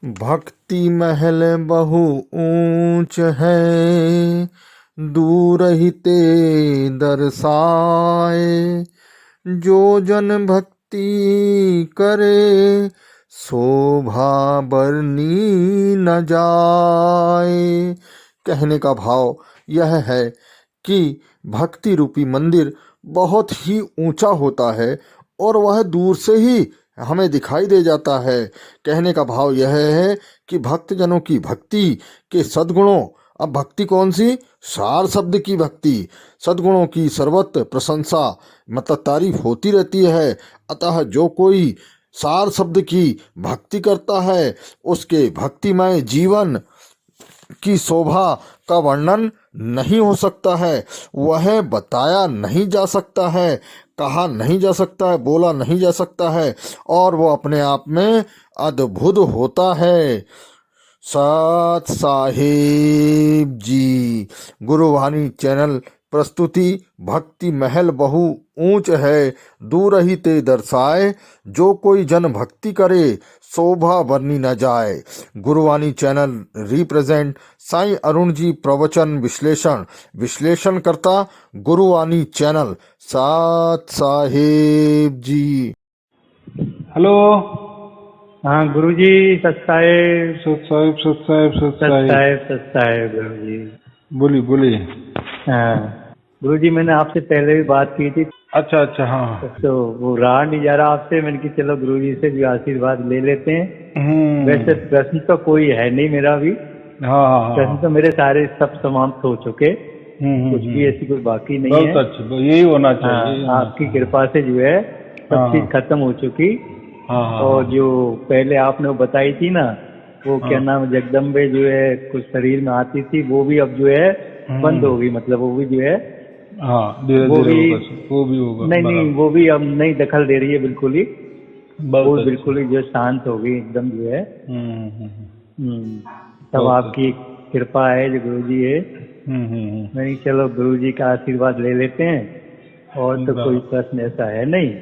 भक्ति महल बहु ऊंच है, दूर ही ते दर्शाए। जो जन भक्ति करे, शोभा बरनी न जाए। कहने का भाव यह है कि भक्ति रूपी मंदिर बहुत ही ऊंचा होता है और वह दूर से ही हमें दिखाई दे जाता है। कहने का भाव यह है कि भक्तजनों की भक्ति के सद्गुणों, अब भक्ति कौन सी? सार शब्द की भक्ति, सद्गुणों की सर्वत्र प्रशंसा मतलब तारीफ होती रहती है। अतः जो कोई सार शब्द की भक्ति करता है, उसके भक्तिमय जीवन की शोभा का वर्णन नहीं हो सकता है, वह बताया नहीं जा सकता है, कहा नहीं जा सकता है, बोला नहीं जा सकता है, और वो अपने आप में अद्भुत होता है। सत साहिब जी। गुरुवाणी चैनल प्रस्तुति। भक्ति महल बहु ऊंच है, दूर ही ते दर्शाए। जो कोई जन भक्ति करे, शोभा बरनी न जाए। गुरुवाणी चैनल रिप्रेजेंट साईं अरुण जी। प्रवचन विश्लेषण करता गुरुवाणी चैनल। सत साहिब जी। हेलो। हाँ गुरुजी, सत साहेब। सत साहिब सत साहिब सत साहिब सत साहेब गुरुजी। बोलिए। हाँ गुरुजी, मैंने आपसे पहले भी बात की थी। अच्छा हाँ। तो वो रहा नहीं जा रहा आपसे, मैंने कि चलो गुरुजी से भी आशीर्वाद ले लेते हैं। वैसे प्रश्न तो कोई है नहीं मेरा भी। हाँ। प्रश्न तो मेरे सारे सब समाप्त हो चुके। कुछ भी ऐसी कोई बाकी नहीं है। बहुत अच्छा, यही होना चाहिए। आपकी कृपा से जो है सब चीज खत्म हो चुकी। और जो पहले आपने वो बताई थी ना, वो क्या नाम, जगदम्बे जो है कुछ शरीर में आती थी, वो भी अब जो है बंद हो गई। मतलब वो भी जो है वो भी होगा। नहीं, वो भी अब नहीं दखल दे रही है बिल्कुल ही। वो बिल्कुल ही जो शांत हो गई एकदम जो है। तब आपकी कृपा है जो गुरुजी है। नहीं, चलो गुरुजी का आशीर्वाद ले लेते हैं। और तो कोई प्रश्न ऐसा है नहीं।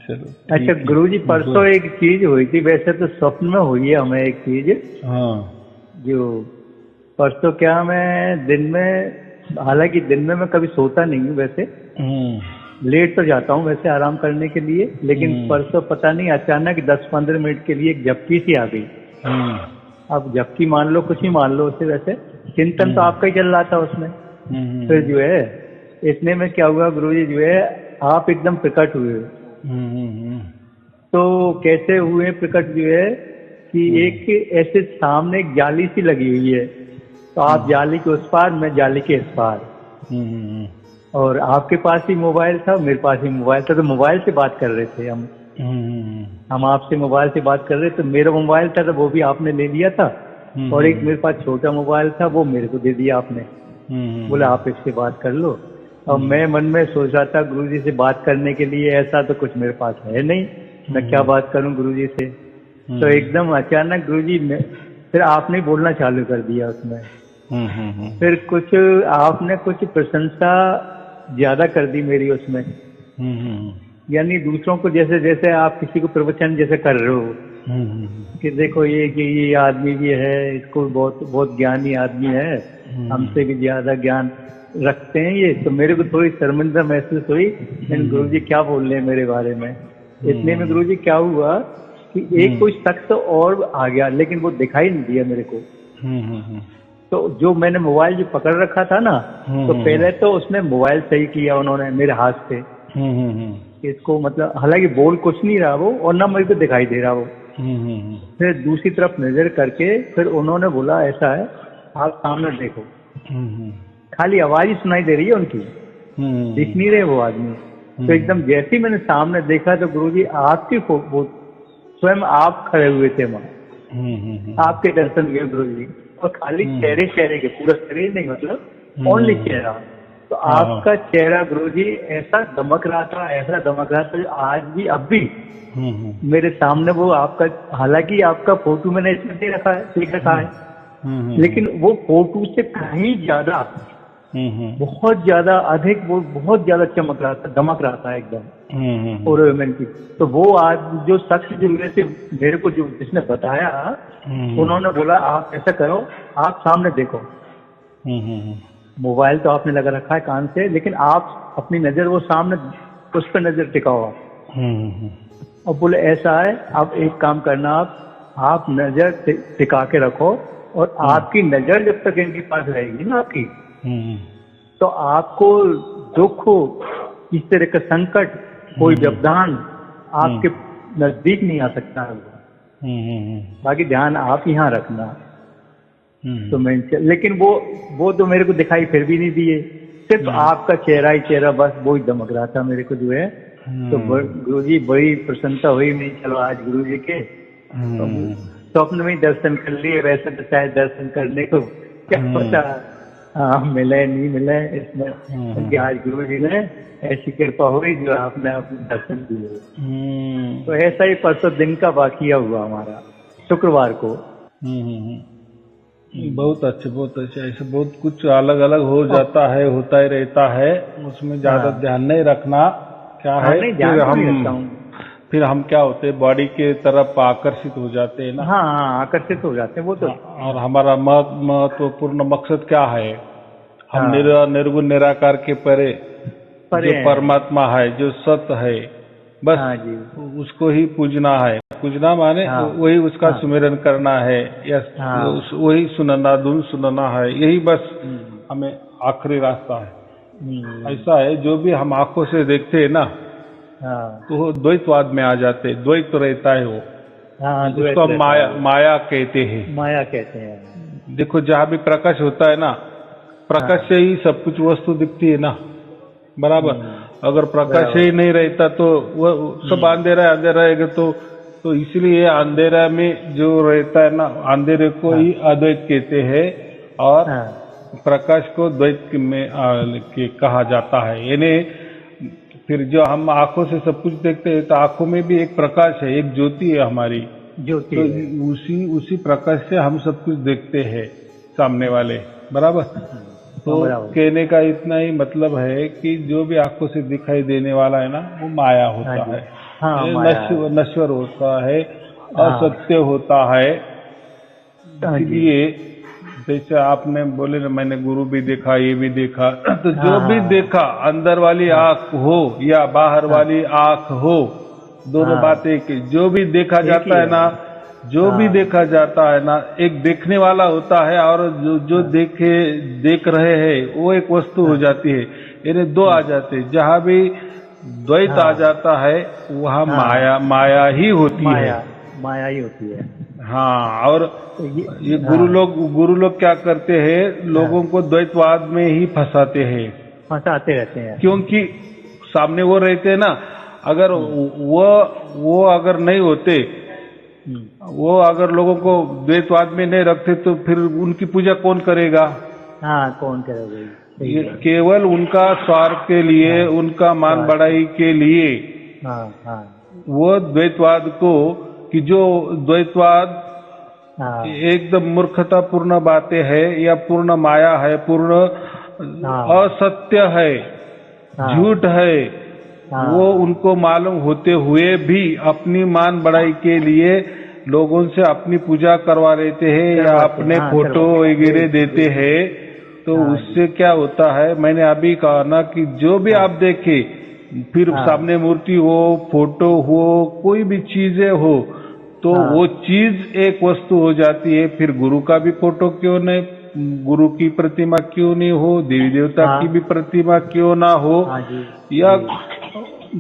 चलो अच्छा गुरुजी, परसों एक चीज हुई थी, वैसे तो स्वप्न में हुई है हमें एक चीज। जो परसों क्या, मैं दिन में, हालांकि दिन में मैं कभी सोता नहीं हूँ वैसे, लेट तो जाता हूँ वैसे आराम करने के लिए, लेकिन परसों पता नहीं अचानक 10-15 मिनट के लिए एक झपकी सी आ गई। अब झपकी मान लो, कुछ ही मान लो उसे, वैसे चिंतन तो आपका ही चल रहा था उसमें। फिर जो है इतने में क्या हुआ गुरुजी, जो है आप एकदम प्रकट हुए। तो कैसे हुए प्रकट, जो है कि एक ऐसे सामने एक जाली सी लगी हुई है, तो आप जाली के उस पार, मैं जाली के इस पार। और आपके पास ही मोबाइल था, मेरे पास ही मोबाइल था, तो मोबाइल से बात कर रहे थे हम आपसे मोबाइल से बात कर रहे थे। तो मेरा मोबाइल था तो वो भी आपने ले लिया था, और एक मेरे पास छोटा मोबाइल था, वो मेरे को दे दिया आपने। बोले आप इससे बात कर लो। और मैं मन में सोच रहा था गुरुजी से बात करने के लिए ऐसा तो कुछ मेरे पास है नहीं, मैं क्या बात करूं गुरुजी से। तो एकदम अचानक गुरुजी में फिर आपने बोलना चालू कर दिया उसमें। फिर कुछ आपने कुछ प्रशंसा ज्यादा कर दी मेरी उसमें। यानी दूसरों को जैसे जैसे आप किसी को प्रवचन जैसे कर रहे हो कि देखो ये कि ये आदमी भी है, इसको बहुत बहुत ज्ञानी आदमी है, हमसे भी ज्यादा ज्ञान रखते हैं ये। तो मेरे को थोड़ी शर्मिंदा महसूस हुई, लेकिन गुरुजी क्या बोल रहे हैं मेरे बारे में। इतने में गुरुजी क्या हुआ कि एक कोई शख्स और आ गया, लेकिन वो दिखाई नहीं दिया मेरे को। तो जो मैंने मोबाइल जो पकड़ रखा था ना, तो पहले तो उसने मोबाइल सही किया उन्होंने मेरे हाथ से, इसको मतलब, हालांकि बोल कुछ नहीं रहा वो, और ना मेरे को दिखाई दे रहा वो। फिर दूसरी तरफ नजर करके फिर उन्होंने बोला ऐसा है, आप सामने देखो। खाली आवाज ही सुनाई दे रही है उनकी, दिख नहीं रहे वो आदमी। तो एकदम जैसे ही मैंने सामने देखा तो गुरुजी आपकी स्वयं आप खड़े हुए थे वहां, आपके दर्शन हुए गुरुजी। और खाली चेहरे के, पूरा शरीर नहीं, मतलब ओनली चेहरा। तो आपका चेहरा गुरुजी ऐसा दमक रहा था, ऐसा दमक रहा था, आज भी अब भी मेरे सामने वो आपका, हालांकि आपका फोटो मैंने इसमें दे रखा है, लिख रखा है, लेकिन वो फोटो से कहीं ज्यादा, बहुत ज्यादा अधिक, वो बहुत ज्यादा चमक रहा था, दमक रहा था एकदम। और वुमेन की। तो वो आज जो शख्स जो मेरे को जो जिसने बताया, उन्होंने बोला आप ऐसा करो, आप सामने देखो, मोबाइल तो आपने लगा रखा है कान से, लेकिन आप अपनी नजर वो सामने उस पर नजर टिकाओ आप। और बोले ऐसा है, आप एक काम करना, आप नजर टिका के रखो, और आपकी नजर जब तक इनके पास रहेगी ना आपकी, तो आपको दुख हो, इस तरह का संकट, कोई व्यवधान आपके नजदीक नहीं आ सकता है। बाकी ध्यान आप यहाँ रखना। तो मैं, लेकिन वो तो मेरे को दिखाई फिर भी नहीं दिए, सिर्फ आपका चेहरा ही चेहरा, बस वो ही दमक रहा था मेरे को जो है। तो गुरुजी बड़ी प्रसन्नता हुई, नहीं चलो आज गुरुजी के स्वप्न में दर्शन कर लिए, वैसे तो शायद दर्शन करने को क्या पता मिले नहीं मिले इसमें, क्योंकि आज गुरुजी ने ऐसी कृपा हुई जो आपने अपने दर्शन दिए। तो ऐसा ही परसों दिन का वाकया हुआ हमारा, शुक्रवार को। बहुत अच्छे, बहुत अच्छे। ऐसे बहुत कुछ अलग अलग हो जाता है, होता ही रहता है, उसमें ज्यादा ध्यान नहीं रखना। क्या है, फिर हम क्या होते हैं, बॉडी के तरफ आकर्षित हो जाते हैं ना। हाँ, आकर्षित हो जाते हैं वो तो। और हमारा महत्वपूर्ण मकसद क्या है, हम निर्गुण निराकार के परे जो परमात्मा है, जो सत्य है, बस उसको ही पूजना है। पूजना माने वही उसका सुमिरन करना है, या वही सुनना, धुन सुनना है, यही बस हमें आखिरी रास्ता है। ऐसा है, जो भी हम आंखों से देखते हैं ना, तो द्वैतवाद में आ जाते, द्वैत रहता है वो, उसको माया कहते हैं। माया कहते हैं। देखो जहाँ भी प्रकाश होता है ना, प्रकाश से ही सब कुछ वस्तु दिखती है ना, बराबर। अगर प्रकाश ही नहीं रहता तो वो सब अंधेरा रहेगा। तो इसलिए अंधेरा में जो रहता है ना, अंधेरे को ही अद्वैत कहते हैं, और प्रकाश को द्वैत में कहा जाता है। यानी फिर जो हम आंखों से सब कुछ देखते हैं, तो आंखों में भी एक प्रकाश है, एक ज्योति है हमारी ज्योति, तो उसी प्रकाश से हम सब कुछ देखते हैं सामने वाले, बराबर। तो कहने का इतना ही मतलब है कि जो भी आंखों से दिखाई देने वाला है ना, वो माया होता है, नश्वर होता है, असत्य होता है। इसलिए जैसे आपने बोले ना, मैंने गुरु भी देखा, ये भी देखा, तो जो भी देखा, अंदर वाली आंख हो या बाहर वाली आंख हो, दोनों बातें की, जो भी देखा जाता है ना, जो भी देखा जाता है ना, एक देखने वाला होता है, और जो देख रहे हैं वो एक वस्तु हो जाती है। यानी दो आ जाते हैं। जहाँ भी द्वैत आ जाता है, वहाँ माया ही होती है, माया ही होती है। हाँ, और ये गुरु लोग क्या करते हैं, लोगों को द्वैतवाद में ही फंसाते रहते हैं, क्योंकि सामने वो रहते हैं ना। अगर वो अगर नहीं होते, वो अगर लोगों को द्वैतवाद में नहीं रखते, तो फिर उनकी पूजा कौन करेगा? कौन करेगा? ये केवल उनका स्वार्थ के लिए, उनका मान बढ़ाई के लिए वो द्वैतवाद को, कि जो द्वैतवाद एकदम मूर्खतापूर्ण बातें है, या पूर्ण माया है, पूर्ण असत्य है, झूठ है, वो उनको मालूम होते हुए भी अपनी मान बढ़ाई के लिए लोगों से अपनी पूजा करवा लेते हैं, या अपने फोटो वगैरह देते हैं। तो उससे क्या होता है, मैंने अभी कहा ना, कि जो भी आप देखें, फिर सामने मूर्ति हो, फोटो हो, कोई भी चीजें हो, तो वो चीज एक वस्तु हो जाती है। फिर गुरु का भी फोटो क्यों नहीं, गुरु की प्रतिमा क्यों नहीं हो, देवी देवता की भी प्रतिमा क्यों ना हो, या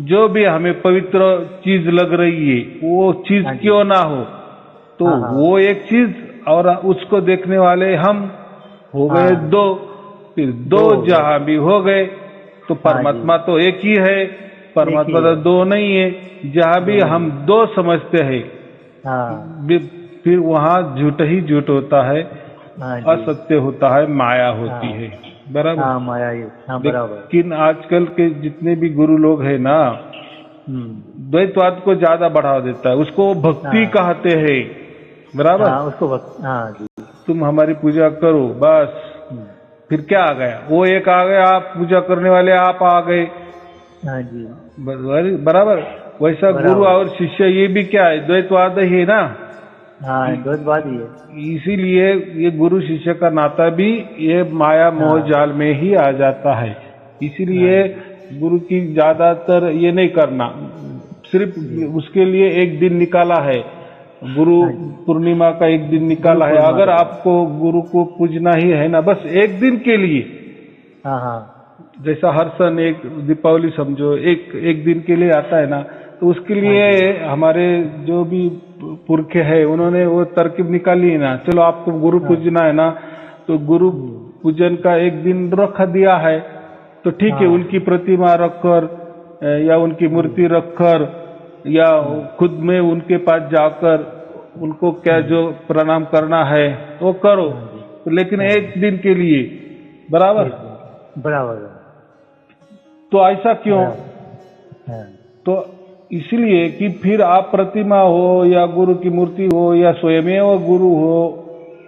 जो भी हमें पवित्र चीज लग रही है, वो चीज क्यों ना हो, तो वो एक चीज, और उसको देखने वाले हम हो गए दो। फिर दो जहां भी हो गए, तो परमात्मा तो एक ही है, परमात्मा तो दो नहीं है। जहां भी हम दो समझते हैं, फिर वहाँ झूठ ही झूठ होता है, असत्य होता है, माया होती है, बराबर। माया ही, बराबर। लेकिन आजकल के जितने भी गुरु लोग हैं ना, द्वैतवाद को ज्यादा बढ़ावा देता है, उसको भक्ति कहते हैं, बराबर। उसको तुम हमारी पूजा करो, बस। फिर क्या आ गया, वो एक आ गया, आप पूजा करने वाले आप आ गए, हाँ जी, बराबर। वैसा गुरु और शिष्य ये भी क्या है, द्वैतवाद ही है ना। हाँ द्वैतवाद ही है। इसीलिए ये गुरु शिष्य का नाता भी ये माया मोह जाल में ही आ जाता है। इसीलिए गुरु की ज्यादातर ये नहीं करना, सिर्फ उसके लिए एक दिन निकाला है, गुरु पूर्णिमा का एक दिन निकाला है। अगर आपको गुरु को पूजना ही है ना, बस एक दिन के लिए, हाँ हाँ, जैसा हर सन एक दीपावली समझो एक दिन के लिए आता है ना, तो उसके लिए हमारे जो भी पुरखे हैं उन्होंने वो तरकीब निकाली है ना, चलो आपको गुरु पूजना है ना, तो गुरु पूजन का एक दिन रख दिया है, तो ठीक है, उनकी प्रतिमा रखकर या उनकी मूर्ति रखकर या खुद में उनके पास जाकर उनको क्या जो प्रणाम करना है वो करो, लेकिन एक दिन के लिए, बराबर बराबर। तो ऐसा क्यों? तो इसलिए कि फिर आप प्रतिमा हो या गुरु की मूर्ति हो या स्वयमेव गुरु हो,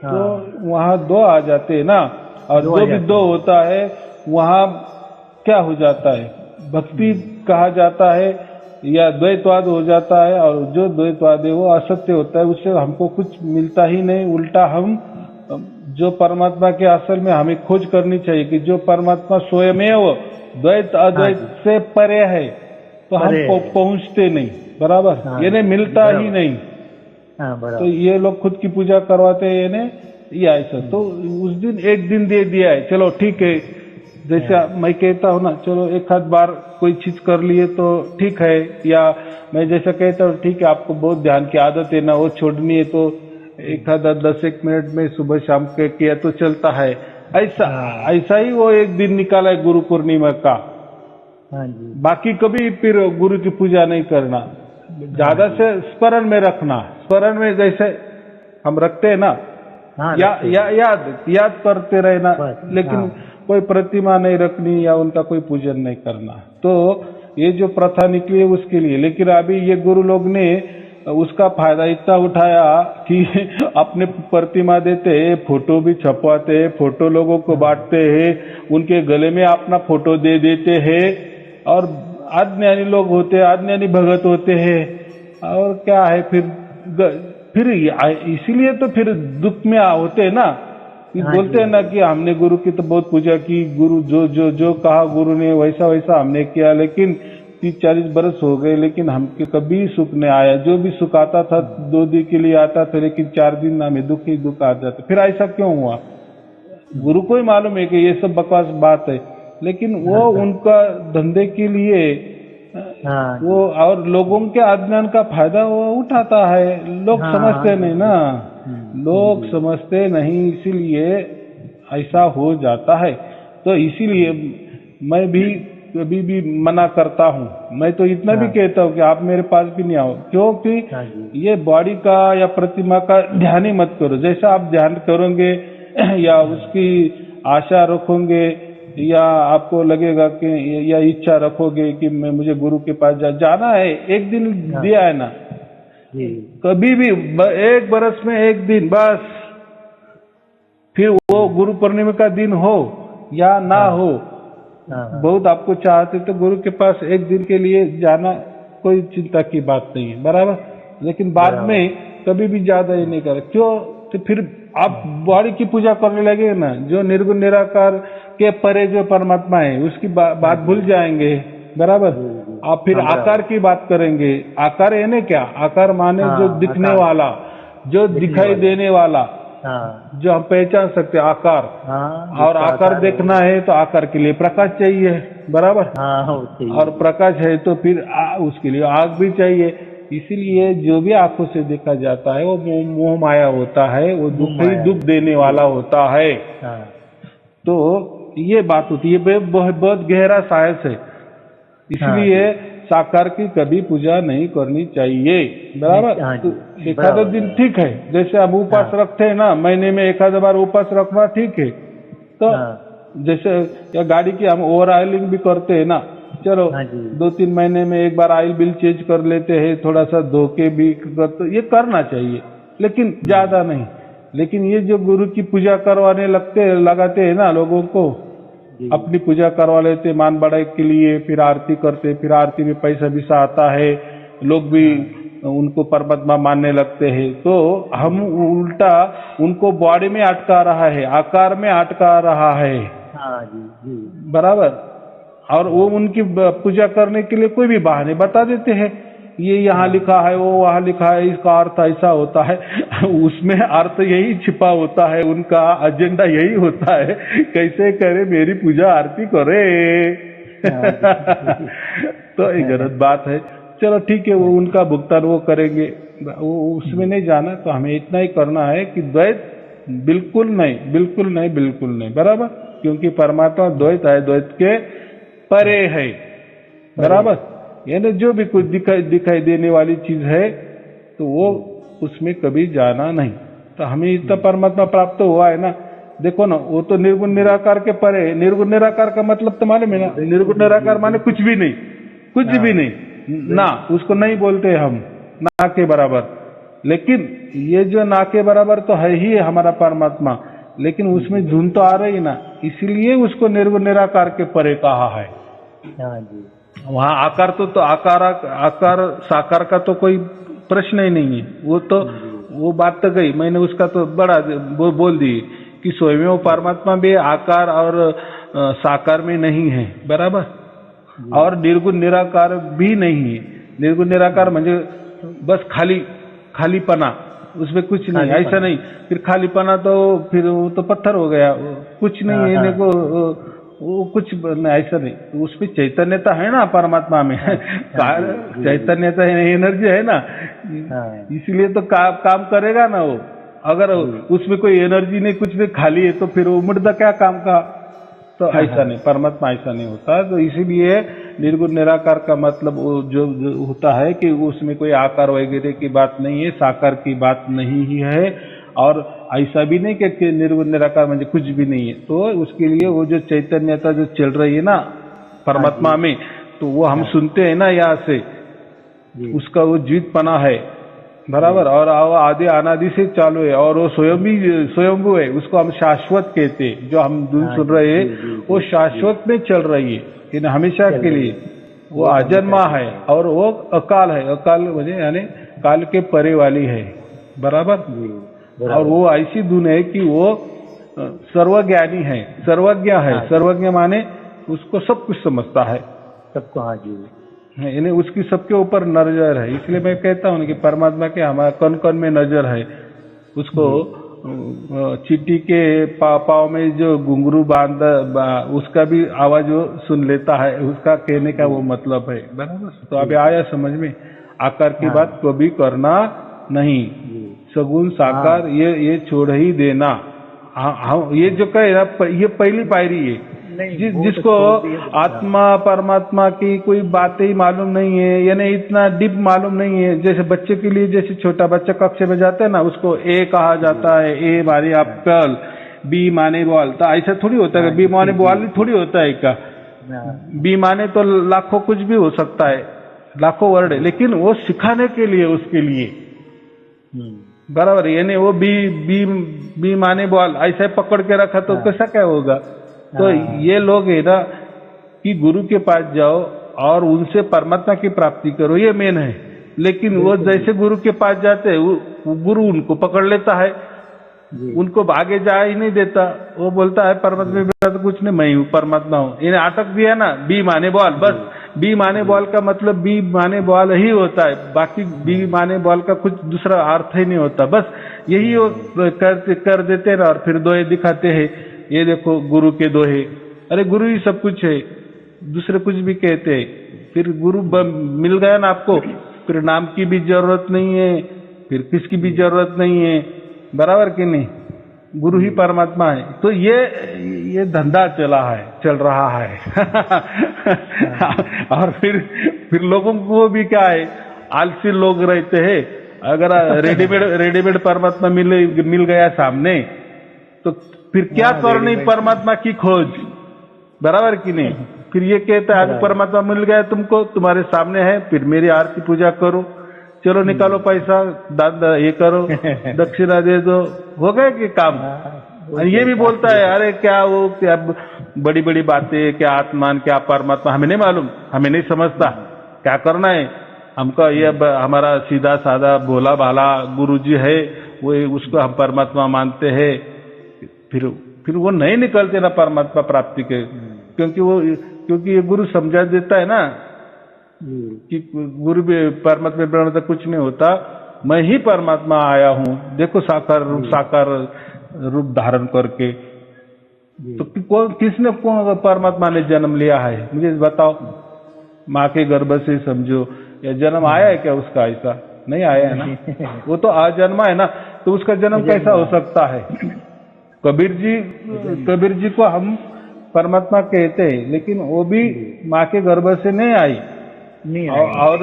तो वहां दो आ जाते हैं ना, और जो भी दो होता है वहां क्या हो जाता है, भक्ति कहा जाता है या द्वैतवाद हो जाता है, और जो द्वैतवाद है वो असत्य होता है, उससे हमको कुछ मिलता ही नहीं, उल्टा हम जो परमात्मा के असल में हमें खोज करनी चाहिए कि जो परमात्मा स्वयमेव द्वैत अद्वैत से परे है, तो हम पहुंचते नहीं, बराबर, ये नहीं मिलता ही नहीं। तो ये लोग खुद की पूजा करवाते हैं इन्हें, ये ऐसा। तो उस दिन एक दिन दे दिया है, चलो ठीक है, जैसे मैं कहता हूँ ना, चलो एक आध बार कोई चीज कर लिए तो ठीक है, या मैं जैसा कहता हूँ ठीक है, आपको बहुत ध्यान की आदत है ना, वो छोड़नी है तो एक आधा 10-1 मिनट में सुबह शाम के किया तो चलता है, ऐसा ही वो एक दिन निकाला है गुरु पूर्णिमा का। बाकी कभी फिर गुरु की पूजा नहीं करना, ज्यादा से स्मरण में रखना, स्मरण में जैसे हम रखते हैं ना, याद करते रहना, लेकिन कोई प्रतिमा नहीं रखनी या उनका कोई पूजन नहीं करना। तो ये जो प्रथा निकली है उसके लिए, लेकिन अभी ये गुरु लोग ने उसका फायदा इतना उठाया कि अपने प्रतिमा देते हैं, फोटो भी छपवाते हैं, फोटो लोगों को बांटते हैं, उनके गले में अपना फोटो दे देते हैं, और अज्ञानी लोग होते हैं, अज्ञानी भगत होते हैं, और क्या है फिर इसीलिए तो फिर दुख में होते हैं ना, कि बोलते हैं ना कि हमने गुरु की तो बहुत पूजा की, गुरु जो कहा गुरु ने वैसा हमने किया, लेकिन 30-40 बरस हो गए, लेकिन हमके कभी सुख नहीं आया। जो भी सुख आता था 2 दिन के लिए आता था, लेकिन 4 दिन हमें दुख ही दुख आ जाता। फिर ऐसा क्यों हुआ? गुरु को ही मालूम है कि ये सब बकवास बात है, लेकिन वो उनका धंधे के लिए वो और लोगों के अज्ञान का फायदा वो उठाता है। लोग समझते नहीं ना, लोग समझते नहीं, इसीलिए ऐसा हो जाता है। तो इसीलिए मैं भी कभी भी मना करता हूँ। मैं तो इतना भी कहता हूँ कि आप मेरे पास भी नहीं आओ, क्योंकि ये बॉडी का या प्रतिमा का ध्यान ही मत करो। जैसा आप ध्यान करोगे या उसकी आशा रखोगे या आपको लगेगा कि या इच्छा रखोगे कि मैं मुझे गुरु के पास जाना है, एक दिन दिया है ना, कभी भी 1 बरस में 1 दिन बस, फिर वो गुरु पूर्णिमा का दिन हो या ना हो, बहुत आपको चाहते तो गुरु के पास 1 दिन के लिए जाना कोई चिंता की बात नहीं है, बराबर। लेकिन बाद में कभी भी ज्यादा ही नहीं कर, क्यों? तो फिर आप बॉडी की पूजा करने लगे ना, जो निर्गुण निराकार के परे जो परमात्मा है उसकी बात भूल जाएंगे, बराबर। आप फिर आकार की बात करेंगे। आकार है ना, क्या आकार माने? जो दिखने वाला, जो दिखाई देने वाला, जो हम पहचान सकते आकार। और आकार देखना है तो आकार के लिए प्रकाश चाहिए, बराबर। और प्रकाश है तो फिर उसके लिए आग भी चाहिए। इसीलिए जो भी आंखों से देखा जाता है वो मोह माया होता है, वो दुख देने वाला होता है। तो ये बात होती है, बहुत गहरा साइंस है। इसलिए साकार की कभी पूजा नहीं करनी चाहिए, बराबर। तो एक आधा दिन ठीक है, जैसे हम उपवास रखते हैं ना, महीने में 1 आध बार उपवास रखना ठीक है। तो जैसे या गाड़ी की हम ओवर ऑयलिंग भी करते हैं ना, चलो 2-3 महीने में 1 बार ऑयल बिल चेंज कर लेते हैं, थोड़ा सा धोके भी तो ये करना चाहिए, लेकिन ज्यादा नहीं। लेकिन ये जो गुरु की पूजा करवाने लगाते हैं ना लोगों को, अपनी पूजा करवा लेते मान बढ़ाई के लिए, फिर आरती करते, फिर आरती में पैसा भी आता है, लोग भी उनको परमात्मा मानने लगते हैं। तो हम उल्टा उनको बॉडी में अटका रहा है, आकार में अटका रहा है। हाँ जी जी बराबर। और वो उनकी पूजा करने के लिए कोई भी बहाने बता देते हैं, ये यहाँ लिखा है, वो वहाँ लिखा है, इसका अर्थ ऐसा होता है। उसमें अर्थ यही छिपा होता है, उनका एजेंडा यही होता है, कैसे करे मेरी पूजा आरती करे। तो ये गलत बात है। चलो ठीक है, वो उनका भुगतान वो करेंगे, वो उसमें नहीं जाना। तो हमें इतना ही करना है कि द्वैत बिल्कुल नहीं, बिल्कुल नहीं, बिल्कुल नहीं। बराबर, क्योंकि परमात्मा द्वैत है, द्वैत के परे है। बराबर, यानी जो भी कुछ दिखाई देने वाली चीज है तो वो उसमें कभी जाना नहीं। तो हमें इतना परमात्मा प्राप्त हुआ है ना। देखो ना, वो तो निर्गुण निराकार के परे है। निर्गुण निराकार का मतलब तो मालूम है ना, निर्गुण निराकार माने कुछ भी नहीं, कुछ भी नहीं ना, उसको नहीं बोलते हम, ना के बराबर। लेकिन ये जो ना के बराबर तो है ही हमारा परमात्मा, लेकिन उसमें धुन तो आ रही ना, इसलिए उसको निर्गुण निराकार के परे कहा है। हाँ जी। वहाँ आकार तो आकार साकार का तो कोई प्रश्न ही नहीं है। वो तो वो बात तो गई, मैंने उसका तो बड़ा बोल दी कि स्वयं परमात्मा भी आकार और साकार में नहीं है। बराबर, और निर्गुण निराकार भी नहीं है। निर्गुण निराकार म्हणजे बस खालीपना, उसमें कुछ नहीं, ऐसा नहीं। फिर खालीपना तो फिर वो तो पत्थर हो गया, कुछ नहीं है देखो, वो कुछ ऐसा नहीं। तो उसमें चैतन्यता है ना परमात्मा में, चैतन्यता है, एनर्जी है ना, इसलिए तो काम करेगा ना वो। अगर उसमें कोई एनर्जी नहीं, कुछ भी खाली है, तो फिर वो मुर्दा क्या काम का। तो ऐसा नहीं, परमात्मा ऐसा नहीं होता। तो इसीलिए निर्गुण निराकार का मतलब वो जो होता है कि उसमें कोई आकार वगैरह की बात नहीं है, साकार की बात नहीं ही है। और ऐसा भी नहीं कि निर्गुण निराकार म्हणजे कुछ भी नहीं है। तो उसके लिए वो जो चैतन्यता जो चल रही है ना परमात्मा में, तो वो हम सुनते हैं ना यहाँ से, उसका वो जीवितपना है। बराबर, और आदि अनादि से चालू है, और वो स्वयंभू है, उसको हम शाश्वत कहते हैं। जो हम धुन सुन रहे हैं वो शाश्वत में चल रही है, इन हमेशा के लिए। वो अजन्मा है और वो अकाल है। अकाल म्हणजे यानी काल के परे वाली है। बराबर, और वो ऐसी धुन है कि वो सर्वज्ञानी है, सर्वज्ञ है। सर्वज्ञ माने उसको सब कुछ समझता है, सबको। हाँ जी, यानी उसकी सबके ऊपर नजर है। इसलिए मैं कहता हूँ कि परमात्मा के हमारे कौन कौन में नजर है। उसको चींटी के पाँव में जो घुंघरू बांध, उसका भी आवाज वो सुन लेता है। उसका कहने का वो मतलब है। बराबर, तो अभी आया समझ में। आकार की बात कभी करना नहीं, सगुण साकार ये छोड़ ही देना। हाँ, ये जो कहे ना, ये पहली पायरी है। जिसको आत्मा परमात्मा की कोई बातें ही मालूम नहीं है, यानी इतना डीप मालूम नहीं है। जैसे बच्चे के लिए, जैसे छोटा बच्चा कक्षा में जाता है ना, उसको ए कहा जाता है, ए माने एप्पल, बी माने बॉल। तो ऐसा थोड़ी होता है, बी माने बॉल थोड़ी होता है का। बी माने तो लाखों कुछ भी हो सकता है, लाखों वर्ड है, लेकिन वो सिखाने के लिए, उसके लिए। बराबर, यानी वो बी माने बॉल ऐसा पकड़ के रखा तो कैसा क्या होगा। तो ये लोग है ना कि गुरु के पास जाओ और उनसे परमात्मा की प्राप्ति करो, ये मेन है। लेकिन वो जैसे गुरु के पास जाते हैं, वो गुरु उनको पकड़ लेता है, उनको आगे जा ही नहीं देता। वो बोलता है परमात्मा बिना तो कुछ नहीं, मैं हूँ, परमात्मा हूँ। इन्हें अटक दिया ना, बी माने बॉल। बस बी माने बॉल का मतलब बी माने बॉल ही होता है, बाकी बी माने बॉल का कुछ दूसरा अर्थ ही नहीं होता। बस यही वो कर देते हैं ना, और फिर दोहे दिखाते हैं, ये देखो गुरु के दोहे। अरे गुरु ही सब कुछ है, दूसरे कुछ भी कहते हैं। फिर गुरु मिल गया ना आपको, फिर नाम की भी जरूरत नहीं है, फिर किसकी भी जरूरत नहीं है। बराबर कि नहीं, गुरु ही परमात्मा है। तो ये धंधा चल रहा है। और फिर लोगों को भी क्या है, आलसी लोग रहते हैं। अगर रेडीमेड परमात्मा मिल गया सामने, तो फिर क्या करनी परमात्मा की खोज। बराबर कि नहीं। फिर ये कहता है अभी परमात्मा मिल गया तुमको, तुम्हारे सामने है, फिर मेरी आरती पूजा करो, चलो निकालो पैसा, दान ये करो, दक्षिणा दे दो, हो गए कि काम। ये भी बोलता है, अरे क्या वो क्या बड़ी बड़ी बातें, क्या आत्मा क्या परमात्मा, हमें नहीं मालूम, हमें नहीं समझता क्या करना है हमको। ये हमारा सीधा साधा भोला भाला गुरुजी है, वो उसको हम परमात्मा मानते हैं। फिर वो नहीं निकलते ना परमात्मा प्राप्ति के, क्योंकि ये गुरु समझा देता है ना कि गुरु भी परमात्मा ब्रह्म तक कुछ नहीं होता, मैं ही परमात्मा आया हूँ, देखो साकार रूप धारण करके। तो किसने परमात्मा ने जन्म लिया है, मुझे बताओ। माँ के गर्भ से समझो, या जन्म आया है क्या उसका? ऐसा नहीं आया है ना, वो तो आजन्मा है ना, तो उसका जन्म कैसा हो सकता है? कबीर जी को हम परमात्मा कहते हैं, लेकिन वो भी माँ के गर्भ से नहीं आई, और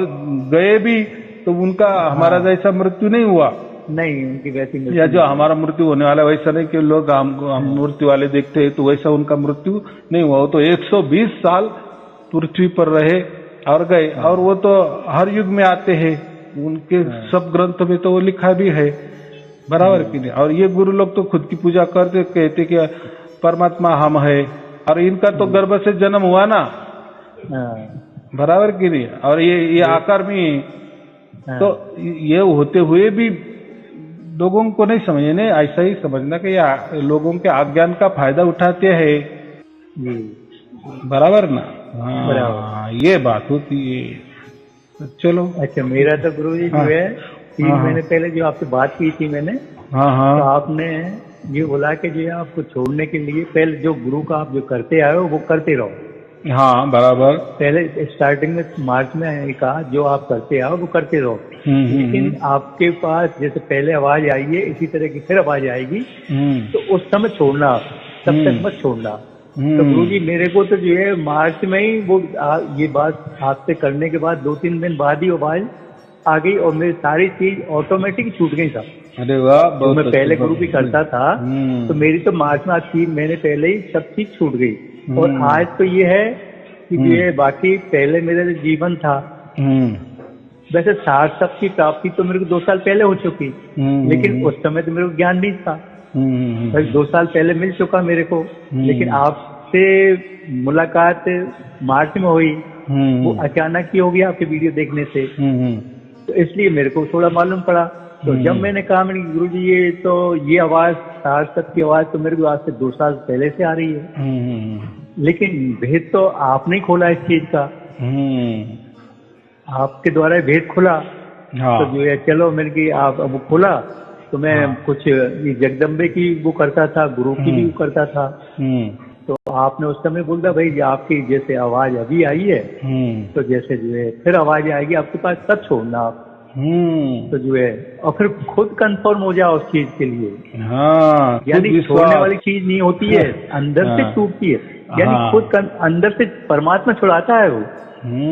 गए भी तो उनका हमारा जैसा मृत्यु नहीं हुआ, नहीं उनकी वैसी, या जो हमारा मृत्यु होने वाला वैसा नहीं कि लोग हम मृत्यु वाले देखते हैं, तो वैसा उनका मृत्यु नहीं हुआ। वो तो 120 साल पृथ्वी पर रहे और गए, और वो तो हर युग में आते हैं, उनके सब ग्रंथों में तो वो लिखा भी है, बराबर कि नहीं। और ये गुरु लोग तो खुद की पूजा करते, कहते कि परमात्मा हम है, और इनका तो गर्भ से जन्म हुआ ना, बराबर कि नहीं। और ये आकार में, तो ये होते हुए भी लोगों को नहीं समझने, ऐसा ही समझना कि ये लोगों के अज्ञान का फायदा उठाते हैं, बराबर ना। हाँ, ये बात होती है। चलो अच्छा, मेरा तो गुरु जी जो है 3 महीने पहले जो आपसे बात की थी मैंने, तो आपने ये बोला कि जो आपको छोड़ने के लिए पहले जो गुरु का आप जो करते आए हो वो करते रहो। हाँ, बराबर। पहले स्टार्टिंग में मार्च में कहा जो आप करते आओ वो करते रहो, लेकिन आपके पास जैसे पहले आवाज आई है इसी तरह की फिर आवाज आएगी, तो उस समय छोड़ना, तब तक मत छोड़ना। तो गुरुजी मेरे को तो जो है मार्च में ही वो ये बात आपसे करने के बाद 2-3 दिन बाद ही आवाज आ गई, और मेरी सारी चीज ऑटोमेटिक छूट गई सब। अरे वाह, तो मैं पहले गुरु भी करता था, तो मेरी तो मार्च में आज 3 महीने पहले ही सब चीज छूट गई। और आज तो ये है कि ये बाकी पहले मेरा जो जीवन था, वैसे सार्थक की प्राप्ति तो मेरे को 2 साल पहले हो चुकी, लेकिन उस समय तो मेरे को ज्ञान नहीं था। 2 साल पहले मिल चुका मेरे को, लेकिन आपसे मुलाकात मार्च में हुई, वो अचानक ही हो गया आपके वीडियो देखने से, तो इसलिए मेरे को थोड़ा मालूम पड़ा। तो जब मैंने कहा मैंने गुरु जी ये आवाज सार्थक की आवाज तो मेरे को आज से 2 साल पहले से आ रही है, लेकिन भेद तो आपने ही खोला इस चीज का, आपके द्वारा भेद खुला। तो जो है चलो मैंने की आप वो खोला, तो मैं कुछ जगदम्बे की वो करता था, गुरु की भी वो करता था, तो आपने उस समय बोल दिया भाई आपकी जैसे आवाज अभी आई है, तो जैसे जो है फिर आवाज आएगी आपके पास तब छोड़ना आप। तो जो है और फिर खुद कंफर्म हो जाओ उस चीज के लिए। यानी छोड़ने वाली चीज नहीं होती है, अंदर से टूटती है, यानी खुद अंदर से परमात्मा छुड़ाता है वो,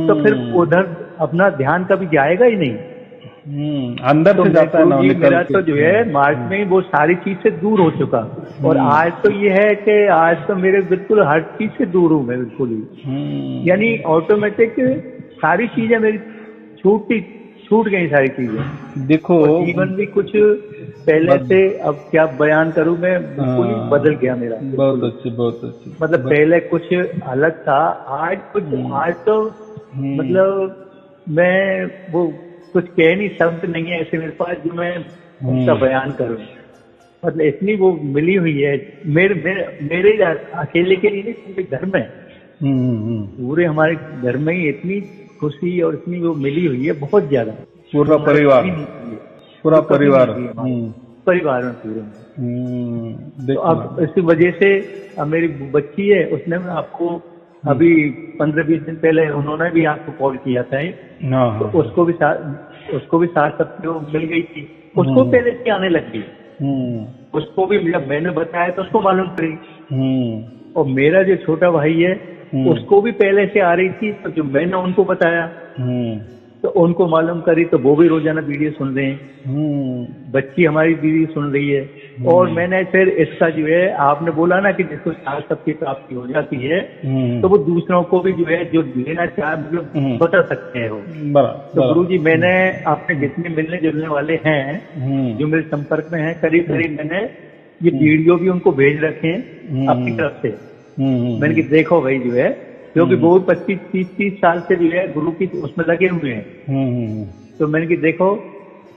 तो फिर उधर अपना ध्यान कभी जाएगा ही नहीं, अंदर से जाता है ना। मेरा तो जो है मार्च में ही वो सारी चीज से दूर हो चुका, और आज तो ये है कि आज तो मेरे बिल्कुल हर चीज से दूर हूँ मैं बिल्कुल ही, यानी ऑटोमेटिक सारी चीजें मेरी छूट गई सारी चीजें। देखो जीवन भी कुछ पहले से अब क्या बयान करूं मैं, बिल्कुल ही बदल गया मेरा। बहुत अच्छी मतलब पहले कुछ अलग था, आज तो मतलब मैं वो कुछ कह नहीं, शब्द नहीं है ऐसे मेरे पास जो मैं उसका बयान करूं। मतलब इतनी वो मिली हुई है मेरे अकेले के लिए नहीं, पूरे घर में, पूरे हमारे घर में ही इतनी खुशी और इतनी वो मिली हुई है, बहुत ज्यादा। पूरा परिवार में पूरे में। तो अब इसी वजह से अब मेरी बच्ची है, उसने आपको अभी 15-20 दिन पहले उन्होंने भी आपको कॉल किया था, तो उसको भी साथ सबको मिल गई थी, उसको पहले से आने लग गई, उसको भी जब मैंने बताया तो उसको मालूम पड़ी। और मेरा जो छोटा भाई है उसको भी पहले से आ रही थी, तो जो मैंने उनको बताया तो उनको मालूम करी, तो वो भी रोजाना वीडियो सुन रहे हैं, बच्ची हमारी वीडियो सुन रही है। और मैंने फिर इसका जो है आपने बोला ना कि जिसको सबकी प्राप्ति हो जाती है, तो वो दूसरों को भी जो है जो लेना चाहे मतलब बता सकते हैं वो। तो गुरु जी मैंने अपने जितने मिलने जुलने वाले हैं जो मेरे संपर्क में हैं, करीब मैंने ये वीडियो भी उनको भेज रखे हैं अपनी तरफ से, मैंने कि देखो भाई जो है, क्योंकि वो 25-30 साल से जो है गुरु की उसमें लगे हुए हैं। तो मैंने कि देखो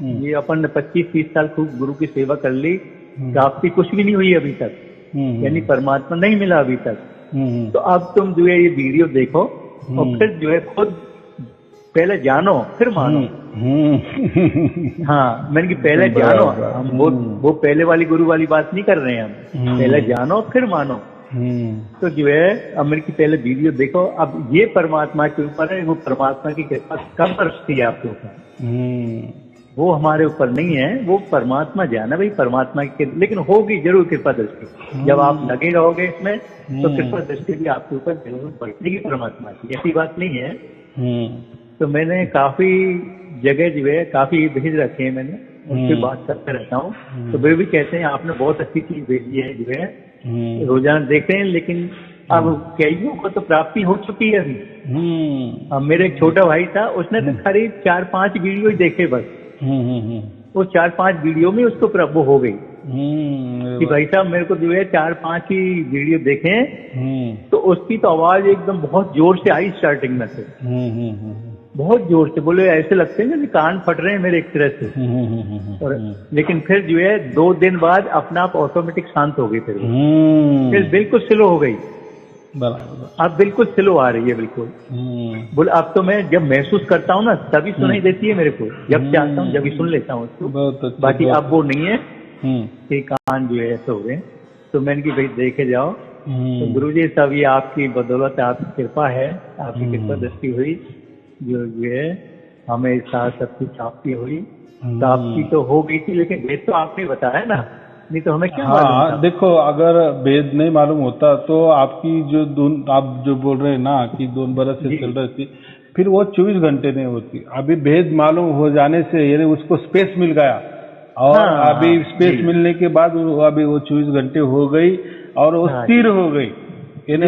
ये अपन ने 25-30 साल खूब गुरु की सेवा कर ली, प्राप्ति कुछ भी नहीं हुई अभी तक, यानी परमात्मा नहीं मिला अभी तक। तो अब तुम जो है ये वीडियो देखो और फिर जो है खुद पहले जानो फिर मानो। हाँ, मैंने कि पहले जानो, हम वो पहले वाली गुरु वाली बात नहीं कर रहे हैं हम, पहले जानो फिर मानो। तो जो है अब मेरे की पहले वीडियो देखो। अब ये परमात्मा के ऊपर है, वो परमात्मा की कृपा कब बरसती है आपके ऊपर, वो हमारे ऊपर नहीं है, वो परमात्मा जाना भाई, परमात्मा की। लेकिन होगी जरूर कृपा दृष्टि, जब आप लगे रहोगे इसमें तो कृपा दृष्टि भी आपके ऊपर जरूर बरसेगी परमात्मा की, ऐसी बात नहीं है। तो मैंने काफी जगह जो है काफी भेज रखे हैं, मैंने उससे बात करते रहता हूँ। तो वे भी कहते हैं आपने बहुत अच्छी चीज भेजी है, जो है रोजाना देख रहे हैं, लेकिन अब कईयों को तो प्राप्ति हो चुकी है अभी। अब मेरे एक छोटा भाई था, उसने तो करीब 4-5 वीडियो ही देखे बस, वो 4-5 वीडियो में उसको प्रभु हो गई कि भाई साहब मेरे को जो है 4-5 ही वीडियो देखे, तो उसकी तो आवाज एकदम बहुत जोर से आई स्टार्टिंग में से, बहुत जोर से बोले, ऐसे लगते हैं कि कान फट रहे हैं मेरे एक तरह से। और लेकिन फिर जो है 2 दिन बाद अपना आप ऑटोमेटिक शांत हो गई, फिर बिल्कुल स्लो हो गई, अब बिल्कुल स्लो आ रही है बिल्कुल। बोले अब तो मैं जब महसूस करता हूँ ना तभी सुनाई देती है मेरे को, जब चाहता हूँ जब भी सुन लेता हूँ उसको, बाकी अब वो नहीं है कि कान जो है ऐसे हो गए। तो मैंने की भाई देखे जाओ, तो गुरुजी सब ये आपकी बदौलत, आपकी कृपा है, आपकी कृपा दृष्टि हुई, जो है हमें साथ सबकी प्राप्ति हुई। प्राप्ति तो हो गई थी, लेकिन वेद तो आपने बताया ना, नहीं तो हमें क्या मालूम था? देखो अगर वेद नहीं मालूम होता तो आपकी जो आप जो बोल रहे हैं ना कि 2 बरस से चल रही थी, फिर वो 24 घंटे नहीं होती। अभी वेद मालूम हो जाने से यानी उसको स्पेस मिल गया, और अभी स्पेस मिलने के बाद अभी वो 24 घंटे हो गई और वो स्थिर हो गई, यानी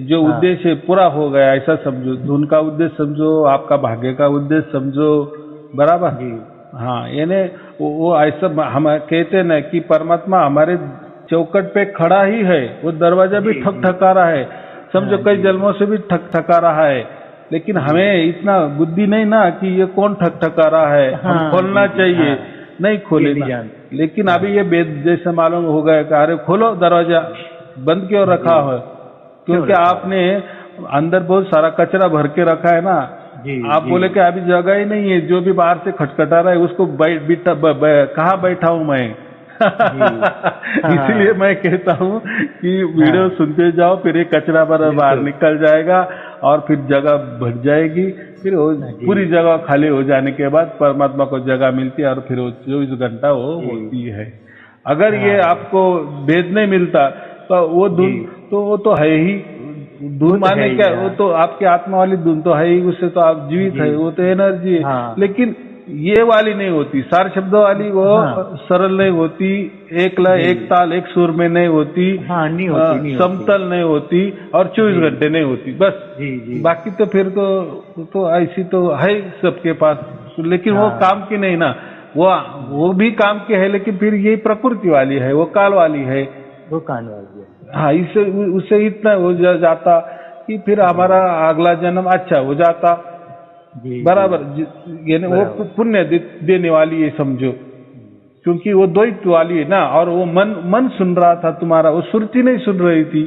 जो उद्देश्य पूरा हो गया, ऐसा समझो। धुन का उद्देश्य समझो, आपका भाग्य का उद्देश्य समझो, बराबर। हाँ, यानी वो ऐसा हम कहते हैं ना कि परमात्मा हमारे चौकट पे खड़ा ही है, वो दरवाजा भी ठकठका रहा है, समझो कई जन्मों से भी ठकठका रहा है, लेकिन हमें इतना बुद्धि नहीं ना कि ये कौन ठकठका रहा है, हम खोलना चाहिए, नहीं खोले ना। लेकिन अभी ये वेद जैसे मालूम हो गया कि अरे खोलो दरवाजा, बंद क्यों रखा है, क्योंकि आपने अंदर बहुत सारा कचरा भर के रखा है ना। आप बोले कि अभी जगह ही नहीं है, जो भी बाहर से खटखटा रहा है उसको कहाँ बैठा हूँ मैं। इसीलिए मैं कहता हूँ कि वीडियो सुनते जाओ, फिर ये कचरा बाहर निकल जाएगा और फिर जगह भर जाएगी, फिर पूरी जगह खाली हो जाने के बाद परमात्मा को जगह मिलती है, और फिर वो 24 घंटा वो होती है। अगर ये आपको वेद नहीं मिलता तो वो धुन तो वो तो है ही, धुन माने क्या, वो तो आपकी आत्मा वाली धुन तो है ही, उससे तो आप जीवित है, वो तो एनर्जी है। लेकिन ये वाली नहीं होती, सार शब्दों वाली, वो सरल नहीं होती, एक लय एक ताल एक सुर में नहीं होती, नहीं होती, समतल नहीं होती, और 24 घंटे नहीं होती बस। बाकी तो फिर तो ऐसी तो है सबके पास, लेकिन वो काम की नहीं ना, वो भी काम की है, लेकिन फिर ये प्रकृति वाली है, वो काल वाली है, वो काल वाली है। हाँ, उससे इतना हो जाता कि फिर हमारा अगला जन्म अच्छा हो जाता, बराबर। यानी वो पुण्य देने वाली है समझो, क्योंकि वो द्वैत वाली है ना, और वो मन सुन रहा था तुम्हारा, वो सुरती नहीं सुन रही थी,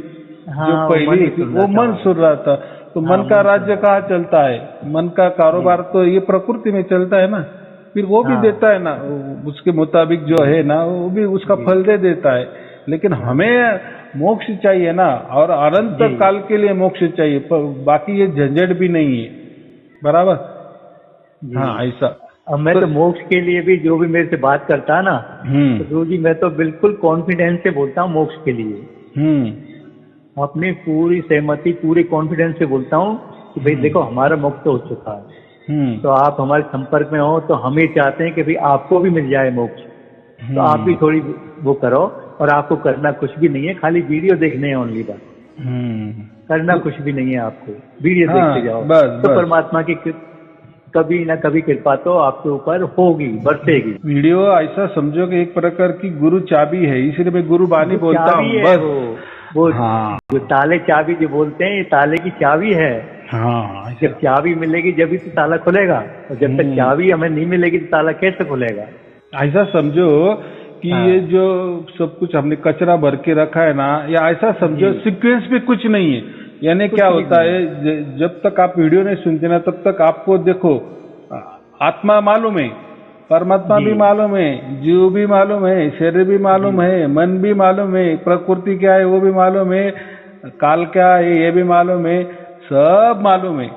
जो पहली थी वो मन सुन रहा था। तो मन का राज्य कहाँ चलता है, मन का कारोबार तो ये प्रकृति में चलता है ना, फिर वो भी देता है ना, उसके मुताबिक जो है ना, वो भी उसका फल दे देता है। लेकिन हमें मोक्ष चाहिए ना, और अनंत काल के लिए मोक्ष चाहिए, पर बाकी ये झंझट भी नहीं है, बराबर। हाँ, ऐसा। अब मैं तो मोक्ष के लिए भी जो भी मेरे से बात करता है ना, तो गुरु जी मैं तो बिल्कुल कॉन्फिडेंस से बोलता हूँ मोक्ष के लिए, अपनी पूरी सहमति पूरे कॉन्फिडेंस से बोलता हूँ कि भाई देखो हमारा मोक्ष हो चुका है, तो आप हमारे संपर्क में हो, तो हम ये चाहते हैं कि भाई आपको भी मिल जाए मोक्ष, तो आप भी थोड़ी वो करो, और आपको करना कुछ भी नहीं है, खाली वीडियो देखने हैं ओनली बात, करना कुछ भी नहीं है आपको, वीडियो देखते जाओ, तो परमात्मा की कभी ना कभी कृपा तो आपके ऊपर होगी, बरसेगी। वीडियो ऐसा समझो कि एक प्रकार की गुरु चाबी है, इसलिए मैं गुरु बानी बोलता हूँ, बस वो हाँ जो ताले चाबी जो बोलते हैं, ये ताले की चाबी है। हाँ जब चाबी मिलेगी जब ही तो ताला खुलेगा, और जब तक चाबी हमें नहीं मिलेगी तो ताला कैसे खुलेगा? ऐसा समझो कि ये जो सब कुछ हमने कचरा भर के रखा है ना, या ऐसा समझो सीक्वेंस में कुछ नहीं है। यानी क्या होता है, जब तक आप वीडियो नहीं सुनते ना तब तक आपको देखो आत्मा मालूम है, परमात्मा भी मालूम है, जीव भी मालूम है, शरीर भी मालूम है, मन भी मालूम है, प्रकृति क्या है वो भी मालूम है, काल क्या है ये भी मालूम है, सब मालूम है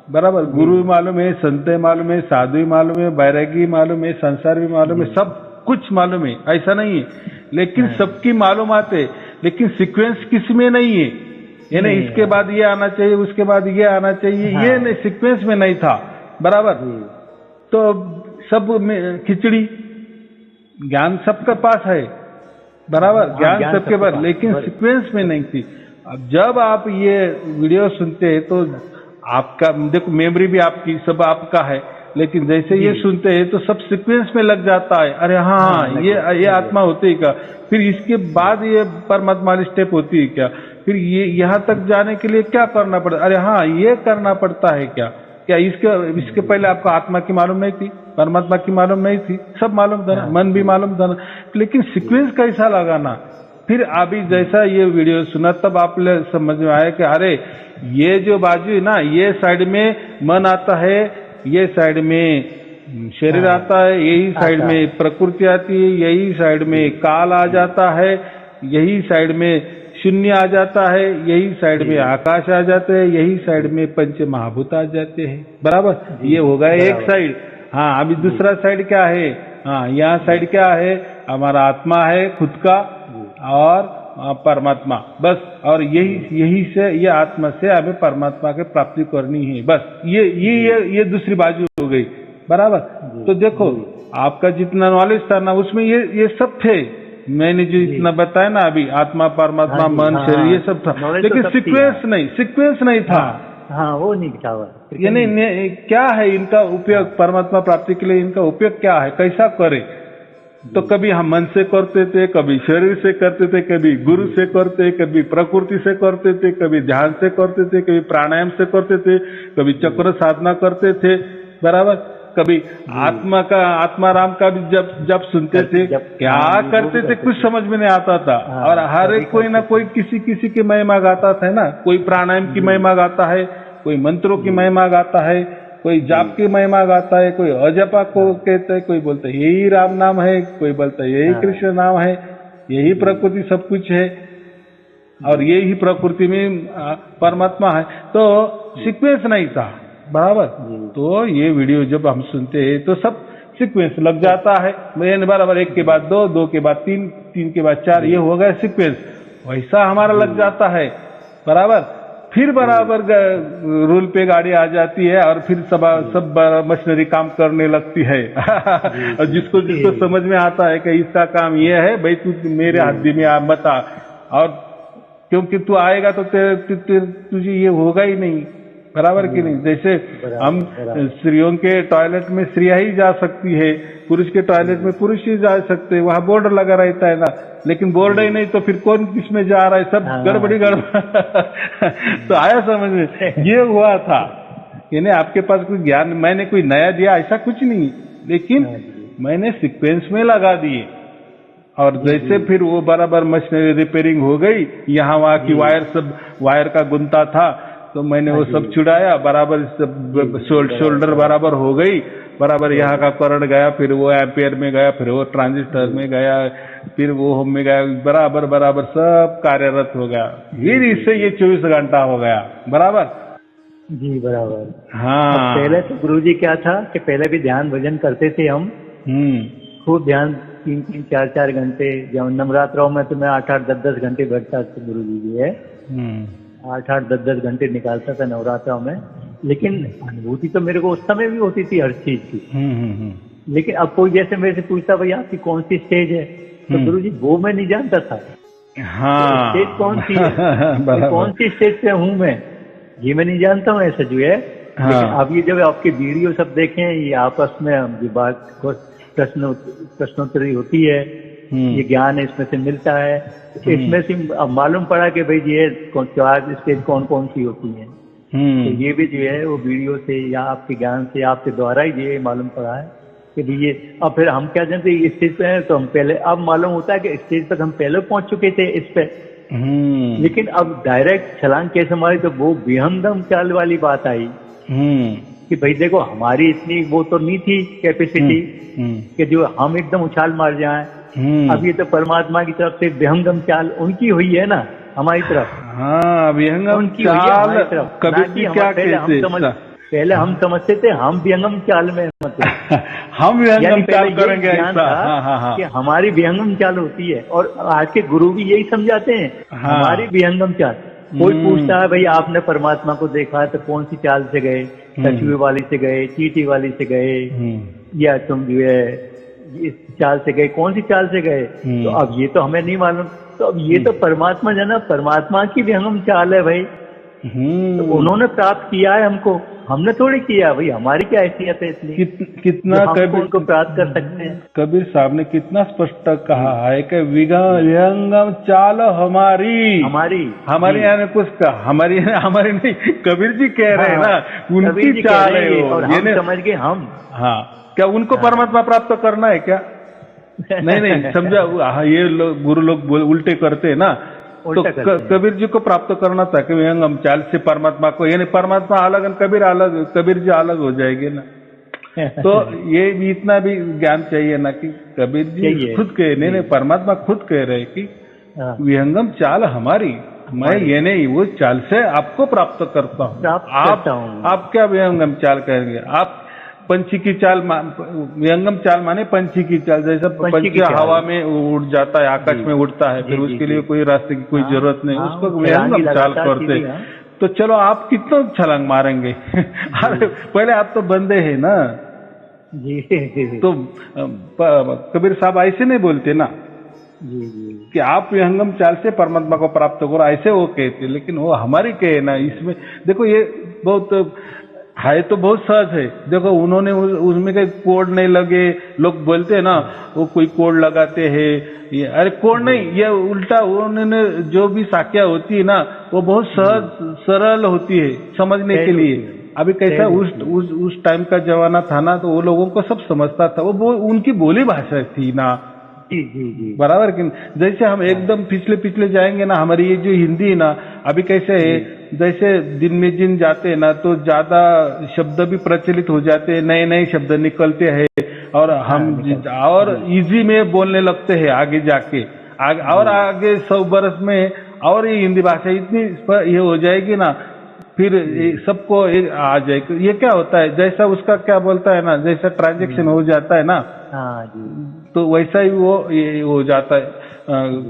बराबर। गुरु भी मालूम है, संत मालूम है, साधु भी मालूम है, बैरागी मालूम है, संसार भी मालूम है, सब कुछ मालूम है, ऐसा नहीं है। लेकिन सबकी मालूमात है, लेकिन सीक्वेंस किसी में नहीं है। यानी इसके बाद ये आना चाहिए, उसके बाद ये आना चाहिए, ये नहीं, सीक्वेंस में नहीं था बराबर। तो सब में खिचड़ी, ज्ञान सबके पास है बराबर, ज्ञान सबके पास, लेकिन सीक्वेंस में नहीं थी। अब जब आप ये वीडियो सुनते हैं तो आपका देखो मेमोरी भी आपकी सब आपका है, लेकिन जैसे ये सुनते हैं तो सब सीक्वेंस में लग जाता है। अरे हाँ ये आत्मा होती है क्या, फिर इसके बाद ये परमात्मा वाली स्टेप होती है क्या, फिर ये यहाँ तक जाने के लिए क्या करना पड़ता, अरे हाँ ये करना पड़ता है क्या, क्या इसके पहले आपको आत्मा की मालूम नहीं थी, परमात्मा की मालूम नहीं थी, सब मालूम था ना, मन भी मालूम था ना, लेकिन सीक्वेंस कैसा लगाना। फिर अभी जैसा ये वीडियो सुना तब आप समझ में आया कि अरे ये जो बाजू है ना, ये साइड में मन आता है, ये साइड में शरीर आता है, यही साइड में प्रकृति आती है, यही साइड में काल आ जाता है, यही साइड में शून्य आ जाता है, यही साइड में आकाश आ जाते हैं, यही साइड में पंच महाभूत आ जाते हैं बराबर। ये हो गया एक साइड। हाँ अभी दूसरा साइड क्या है, हाँ यहाँ साइड क्या है, हमारा आत्मा है खुद का और परमात्मा बस। और यही से ये आत्मा से हमें परमात्मा की प्राप्ति करनी है बस। ये दूसरी बाजू हो गई बराबर। तो देखो आपका जितना नॉलेज था ना उसमें ये सब थे, मैंने जो इतना बताया ना अभी, आत्मा परमात्मा मन शरीर ये सब था, लेकिन सीक्वेंस नहीं था। हाँ वो नहीं था। यानी क्या है इनका उपयोग, परमात्मा प्राप्ति के लिए इनका उपयोग क्या है, कैसा करे। तो कभी हम मन से करते थे, कभी शरीर से करते थे, कभी गुरु से करते, कभी प्रकृति से करते थे, कभी ध्यान से करते थे, कभी प्राणायाम से करते थे, कभी चक्र साधना करते थे बराबर, कभी आत्माराम का भी जब सुनते थे, क्या करते थे कुछ समझ में नहीं आता था। और हर एक कोई ना कोई किसी की महिमा गाता था ना, कोई प्राणायाम की महिमा गाता है, कोई मंत्रों की महिमा गाता है, कोई जाप की महिमा गाता है, कोई अजपा को कहते हैं, कोई बोलता है यही राम नाम है, कोई बोलता है यही कृष्ण नाम है, यही प्रकृति सब कुछ है और यही प्रकृति में परमात्मा है। तो सीक्वेंस नहीं था बराबर। तो ये वीडियो जब हम सुनते हैं तो सब सीक्वेंस लग जाता है बराबर, एक के बाद दो, दो के बाद तीन, तीन के बाद चार, ये हो गया सीक्वेंस, वैसा हमारा लग जाता है बराबर। फिर बराबर रूल पे गाड़ी आ जाती है और फिर सब मशीनरी काम करने लगती है और जिसको समझ में आता है कि इसका काम ये है, भाई तू मेरे हद्दी में मत आ, और क्योंकि तू आएगा तो तुझे ये होगा ही नहीं बराबर कि नहीं। जैसे हम स्त्रियों के टॉयलेट में स्त्रियां ही जा सकती है, पुरुष के टॉयलेट में पुरुष ही जा सकते हैं, वहां बोर्ड लगा रहता है ना, लेकिन बोर्ड ही नहीं तो फिर कौन किस में जा रहा है, सब गड़बड़ी तो आया समझ में, ये हुआ था। यानी आपके पास कोई ज्ञान मैंने कोई नया दिया ऐसा कुछ नहीं, लेकिन मैंने सीक्वेंस में लगा दिए और जैसे फिर वो बराबर मशीनरी रिपेयरिंग हो गई, यहाँ वहाँ की वायर का गुंता था तो मैंने वो सब छुड़ाया बराबर, शोल्डर बराबर हो गई बराबर, यहाँ का करंट गया, फिर वो एम्पियर में गया, फिर वो ट्रांजिस्टर में गया, फिर वो होम में गया, बराबर सब कार्यरत हो गया। फिर इससे ये 24 घंटा हो गया बराबर जी बराबर। हाँ पहले तो गुरुजी क्या था कि पहले भी ध्यान भजन करते थे हम, खूब ध्यान 3-3, 4-4 घंटे, जब नवरात्रों में तो मैं 8-8, 10-10 घंटे बैठता था गुरुजी जी है, 8-8, 10-10 घंटे निकालता था नवरात्रों में। लेकिन अनुभूति तो मेरे को उस समय भी होती थी हर चीज की। लेकिन अब कोई जैसे मेरे से पूछता भाई आपकी कौन सी स्टेज है, तो गुरुजी वो मैं नहीं जानता था। हाँ स्टेज कौन सी है, कौन सी स्टेज पे हूँ मैं, ये मैं नहीं जानता हूँ ऐसा जो है। लेकिन अब ये जब आपके वीडियो सब देखें, ये आपस में ये बात प्रश्नोत्तरी होती है, ये ज्ञान इसमें से मिलता है। इसमें से अब मालूम पड़ा कि भाई ये 4 स्टेज कौन कौन सी होती हैं। तो ये भी जो है वो वीडियो से या आपके ज्ञान से, आपके द्वारा ही ये मालूम पड़ा है कि भाई ये। अब फिर हम क्या जानते हैं, स्टेज पे हैं तो हम पहले, अब मालूम होता है कि स्टेज तक हम पहले पहुंच चुके थे इस पे। लेकिन अब डायरेक्ट छलांग कैसे मारी, तो वो विहंगम चाल वाली बात आई कि भाई देखो हमारी इतनी वो तो नहीं थी कैपेसिटी कि जो हम एकदम उछाल मार जाएं। अब ये तो परमात्मा की तरफ से विहंगम चाल उनकी हुई है ना हमारी तरफ। हाँ, विहंगम चाल कबीर जी क्या कहते, पहले हम समझते थे हम विहंगम चाल में, मतलब हम विहंगम चाल करेंगे ऐसा। हाँ, कि हमारी विहंगम चाल होती है। और आज के गुरु भी यही समझाते हैं, हमारी विहंगम चाल। कोई पूछता है भाई आपने परमात्मा को देखा तो कौन सी चाल से गए, कछुए वाली से गए, चींटी वाली से गए, या तुम जो है इस चाल से गए, कौन सी चाल से गए? तो अब ये तो हमें नहीं मालूम। तो अब ये तो परमात्मा जना, परमात्मा की विहंगम चाल है भाई। तो उन्होंने प्राप्त किया है हमको, हमने थोड़ी किया भाई। हमारी क्या हैसियत है इतनी कितना कबीर उनको प्राप्त कर सकते हैं। कबीर साहब ने कितना स्पष्ट कहा है कि विहंगम चाल हमारी यानी कुछ का हमारी नहीं, कबीर जी कह रहे हैं ना, उनकी चाल है वो। और हम समझ गए हम। हाँ, क्या उनको परमात्मा प्राप्त करना है क्या? नहीं समझा। ये लोग गुरु लोग उल्टे करते हैं ना। तो कबीर जी को प्राप्त करना था कि विहंगम चाल से परमात्मा को, यानी परमात्मा अलग और कबीर अलग, कबीर जी अलग हो जाएंगे ना। तो ये भी इतना भी ज्ञान चाहिए ना कि कबीर जी खुद कह, नहीं परमात्मा खुद कह रहे कि विहंगम चाल हमारी, मैं ये नहीं वो चाल से आपको प्राप्त करता हूँ। आप क्या विहंगम चाल कहेंगे? आप पंछी की चाल, विहंगम चाल माने पंछी की चाल। जैसा पंछी हवा में उड़ जाता है, आकाश में उड़ता है, फिर उसके लिए कोई रास्ते की कोई जरूरत नहीं, उसको विहंगम चाल करते। तो चलो आप कितना छलांग मारेंगे? पहले आप तो बंदे हैं ना जी। तो कबीर साहब ऐसे नहीं बोलते ना कि आप विहंगम चाल से परमात्मा को प्राप्त करो, ऐसे वो कहते। लेकिन वो हमारी कहे ना। इसमें देखो ये बहुत है तो बहुत सहज है। देखो उन्होंने उसमें कोई कोड नहीं लगे। लोग बोलते हैं ना वो कोई कोड लगाते हैं, ये अरे कोड नहीं, ये उल्टा उन्होंने जो भी साख्या होती है ना वो बहुत सहज सरल होती है समझने के लिए। अभी कैसा उस टाइम का जमाना था ना, तो वो लोगों को सब समझता था, वो उनकी बोली भाषा थी ना। जी बराबर कि जैसे हम एकदम पिछले जाएंगे ना, हमारी ये जो हिंदी है ना, अभी कैसे है, जैसे दिन में दिन जाते हैं ना तो ज्यादा शब्द भी प्रचलित हो जाते हैं, नए नए शब्द निकलते हैं और हम और इजी में बोलने लगते हैं आगे जाके। और आगे 100 बरस में और ये हिंदी भाषा इतनी ये हो जाएगी ना, फिर सबको आ जाएगी। ये क्या होता है, जैसा उसका क्या बोलता है ना, जैसा ट्रांजैक्शन हो जाता है ना, तो वैसा ही वो ये हो जाता है।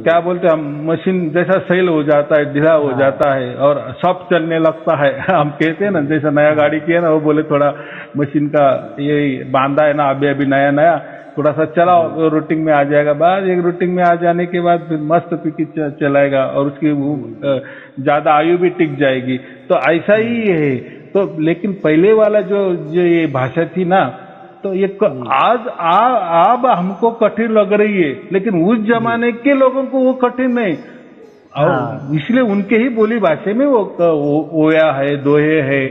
क्या बोलते हैं हम, मशीन जैसा सेल हो जाता है, ढीला हो जाता है और सॉफ्ट चलने लगता है। हम कहते हैं ना जैसा नया गाड़ी किया ना, वो बोले थोड़ा मशीन का ये बांधा है ना, अभी नया थोड़ा सा चलाओ, रूटिंग में आ जाएगा। बाद एक रूटिंग में आ जाने के बाद फिर मस्त पिकी चलाएगा और उसकी ज्यादा आयु भी टिक जाएगी। तो ऐसा ही है। तो लेकिन पहले वाला जो ये भाषा थी ना, तो ये आज अब हमको कठिन लग रही है, लेकिन उस जमाने के लोगों को वो कठिन नहीं। और इसलिए उनके ही बोली भाषा में वो ओया है, दोहे है,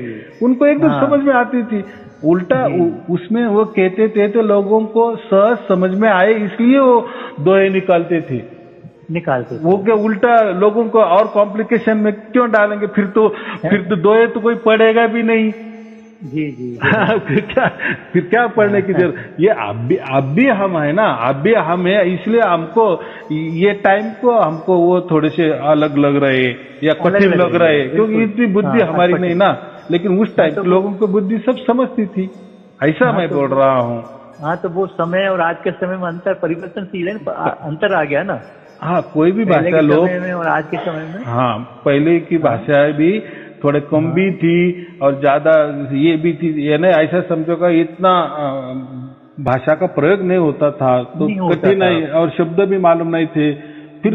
उनको एकदम समझ में आती थी। उल्टा उसमें वो कहते थे तो लोगों को सहज समझ में आए, इसलिए वो दोहे निकालते थे। वो क्या उल्टा लोगों को और कॉम्प्लिकेशन में क्यों डालेंगे? फिर तो दोहे तो कोई पढ़ेगा भी नहीं। जी फिर क्या पढ़ने की जरूरत? ये अब भी हम है ना, अब भी हम है, इसलिए हमको ये टाइम को हमको वो थोड़े से अलग लग रहे या कठिन लग रहे, क्योंकि इतनी बुद्धि हमारी नहीं ना। लेकिन उस टाइम के लोगों को बुद्धि सब समझती थी, ऐसा मैं बोल रहा हूँ। हाँ, तो वो समय और आज के समय में अंतर परिवर्तनशील है, अंतर आ गया ना। हाँ, कोई भी भाषा लोग और आज के समय में, हाँ, पहले की भाषाएं भी थोड़े कम भी थी और ज्यादा ये भी थी। यानी ऐसा समझो का इतना भाषा का प्रयोग नहीं होता था, तो कठिन और शब्द भी मालूम नहीं थे। फिर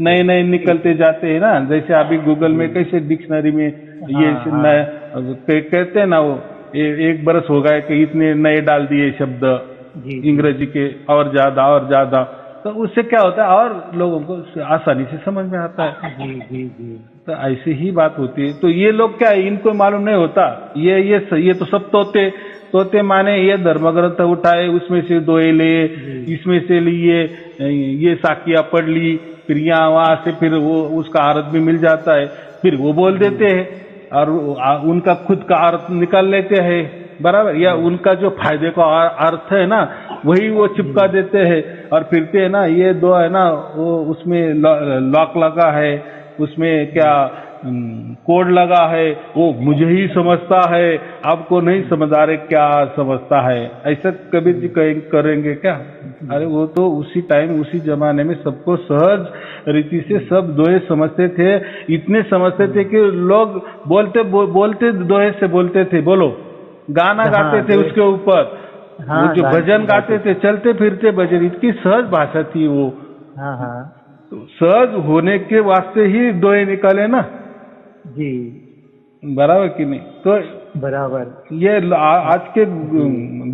नए निकलते जाते हैं ना, जैसे अभी गूगल में कैसे डिक्शनरी में ये कहते हैं ना, वो 1 बरस हो गए कि इतने नए डाल दिए शब्द इंग्रेजी के और ज्यादा। तो तो उससे क्या होता है और लोगों को आसानी से समझ में आता है। जी जी जी। तो ऐसी ही बात होती है। तो ये लोग क्या है, इनको मालूम नहीं होता, ये तो सब तोते माने ये धर्म ग्रंथ उठाए, उसमें से दोए लिए, इसमें से लिए, ये साकिया पढ़ ली, फिर यहाँ वहां से फिर वो उसका अर्थ भी मिल जाता है, फिर वो बोल देते हैं और उनका खुद का अर्थ निकाल लेते हैं, बराबर, या उनका जो फायदे का अर्थ है ना वही वो चिपका देते हैं और फिरते है ना, ये दो है ना वो उसमें लॉक लगा है, उसमें क्या कोड लगा है, वो मुझे ही समझता है, आपको नहीं समझ आ रहे क्या समझता है, ऐसा कबीर जी करेंगे क्या? अरे वो तो उसी टाइम उसी जमाने में सबको सहज रीति से सब दोहे समझते थे, इतने समझते थे कि लोग बोलते दोहे से बोलते थे, बोलो गाना गाते थे उसके ऊपर, वो जो भजन गाते थे, चलते फिरते भजन, इतनी सहज भाषा थी वो। तो सहज होने के वास्ते ही दोहे निकाले ना जी, बराबर कि नहीं? तो बराबर ये आज के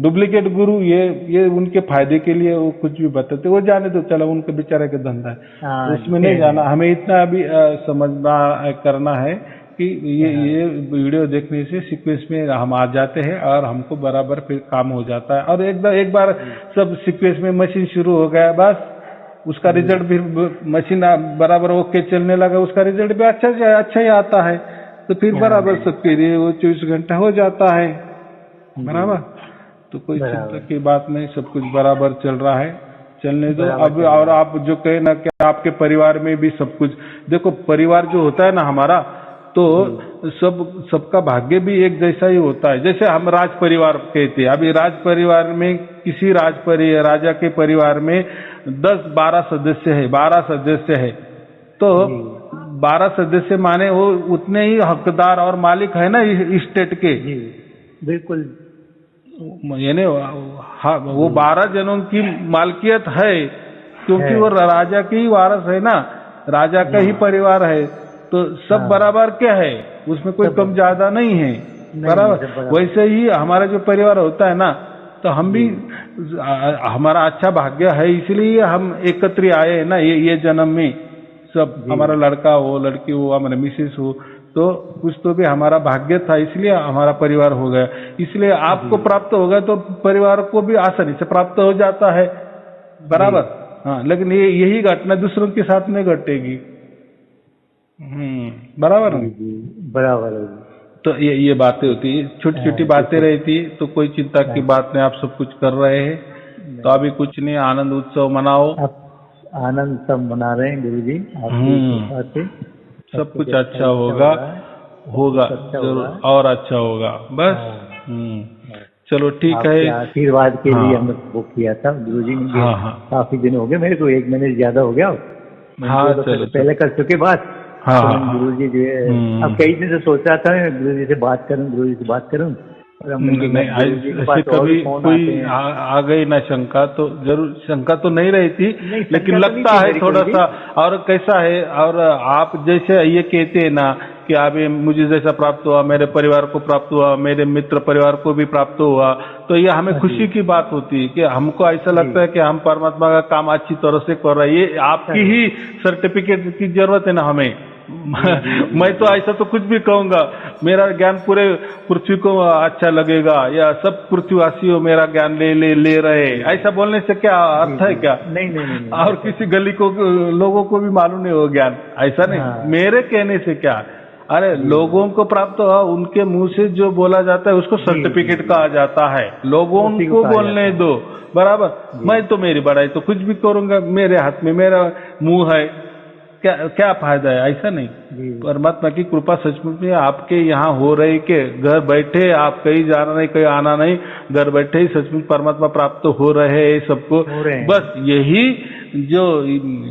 डुप्लीकेट गुरु ये उनके फायदे के लिए वो कुछ भी बताते, वो जाने तो चलो उनके बेचारे का धंधा है, उसमें नहीं जाना। हमें इतना अभी समझना करना है कि ये वीडियो देखने से सीक्वेंस में हम आ जाते हैं और हमको बराबर फिर काम हो जाता है, और एक बार सब सीक्वेंस में मशीन शुरू हो गया, बस उसका रिजल्ट भी मशीन बराबर ओके चलने लगा, उसका रिजल्ट भी अच्छा ही आता है, तो फिर बराबर सबके लिए वो 24 घंटा हो जाता है, बराबर। तो कोई चिंता की बात नहीं, सब कुछ बराबर चल रहा है, चलने दो अब। और आप जो कहे ना कि आपके परिवार में भी सब कुछ, देखो परिवार जो होता है ना हमारा, तो सबका भाग्य भी एक जैसा ही होता है। जैसे हम राज परिवार कहते हैं, अभी राज परिवार में किसी राजा के परिवार में 10-12 सदस्य है, 12 सदस्य है, तो 12 सदस्य माने वो उतने ही हकदार और मालिक है ना इस स्टेट के। बिल्कुल, यानी वो 12 जनों की मालकियत है, क्योंकि वो राजा की ही वारस है ना, राजा का ही परिवार है, तो सब बराबर क्या है, उसमें कोई कम ज्यादा नहीं है, बराबर। वैसे ही हमारा जो परिवार होता है ना, तो हम भी हमारा अच्छा भाग्य है, इसलिए हम एकत्र आए हैं ना ये जन्म में, सब हमारा लड़का हो, लड़की हो, हमारा मिसेस हो, तो कुछ तो भी हमारा भाग्य था, इसलिए हमारा परिवार हो गया। इसलिए आपको प्राप्त होगा तो परिवार को भी आसानी से प्राप्त हो जाता है, बराबर। हाँ, लेकिन यही घटना दूसरों के साथ नहीं घटेगी। बराबर है, बराबर है। तो ये बातें होती है, छोटी छोटी बातें रहती, तो कोई चिंता की बात नहीं, आप सब कुछ कर रहे हैं, तो अभी कुछ नहीं, आनंद उत्सव मनाओ। आनंद सब मना रहे हैं गुरु जी, आपकी सब कुछ अच्छा होगा जरूर, और अच्छा होगा, बस। चलो ठीक है, आशीर्वाद के लिए हमने बुक किया था गुरु जी ने। काफी दिन हो गए, मेरे को 1 महीने से ज्यादा हो गया। हाँ, चलो पहले कर चुके बात। गुरु जी जो है, अब कई दिन से सोच रहा था गुरु जी से बात करूं, ऐसे कभी कोई आ गई ना शंका, तो जरूर शंका तो नहीं रहती, लेकिन लगता है थोड़ा सा। और कैसा है, और आप जैसे ये कहते हैं ना कि अभी मुझे जैसा प्राप्त हुआ, मेरे परिवार को प्राप्त हुआ, मेरे मित्र परिवार को भी प्राप्त हुआ, तो ये हमें खुशी की बात होती है कि हमको ऐसा लगता है कि हम परमात्मा का काम अच्छी तरह से कर रहे हैं। ये आपकी ही सर्टिफिकेट की जरूरत है ना हमें। मैं तो ऐसा तो कुछ भी कहूंगा, मेरा ज्ञान पूरे पृथ्वी को अच्छा लगेगा, या सब पृथ्वीवासियों मेरा ज्ञान ले रहे, ऐसा बोलने से क्या अर्थ है क्या? नहीं। और किसी गली को लोगों को भी मालूम नहीं हो ज्ञान, ऐसा नहीं, मेरे कहने से क्या। अरे लोगों को प्राप्त हुआ, उनके मुंह से जो बोला जाता है उसको सर्टिफिकेट कहा जाता है, लोगों को बोलने दो, बराबर। मैं तो मेरी बड़ाई तो कुछ भी करूंगा, मेरे हाथ में मेरा मुंह है, क्या फायदा है? ऐसा नहीं। परमात्मा की कृपा सचमुच में आपके यहाँ हो रही के घर बैठे, आप कहीं जाना नहीं, कहीं आना नहीं, घर बैठे ही सचमुच परमात्मा प्राप्त हो रहे हैं सबको। बस यही जो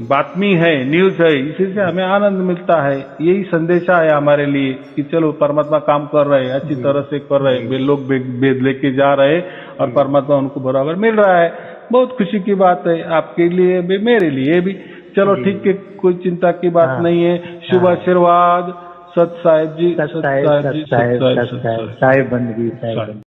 बातमी है, न्यूज है, इसी से हमें आनंद मिलता है। यही संदेशा है हमारे लिए कि चलो परमात्मा काम कर रहे हैं, अच्छी तरह से कर रहे हैं, लोग वेद लेके जा रहे हैं और परमात्मा उनको बराबर मिल रहा है। बहुत खुशी की बात है आपके लिए भी, मेरे लिए भी। चलो ठीक है, कोई चिंता की बात नहीं है। शुभ आशीर्वाद, सत साहेब जी, साहेब बंदगी, साहेब।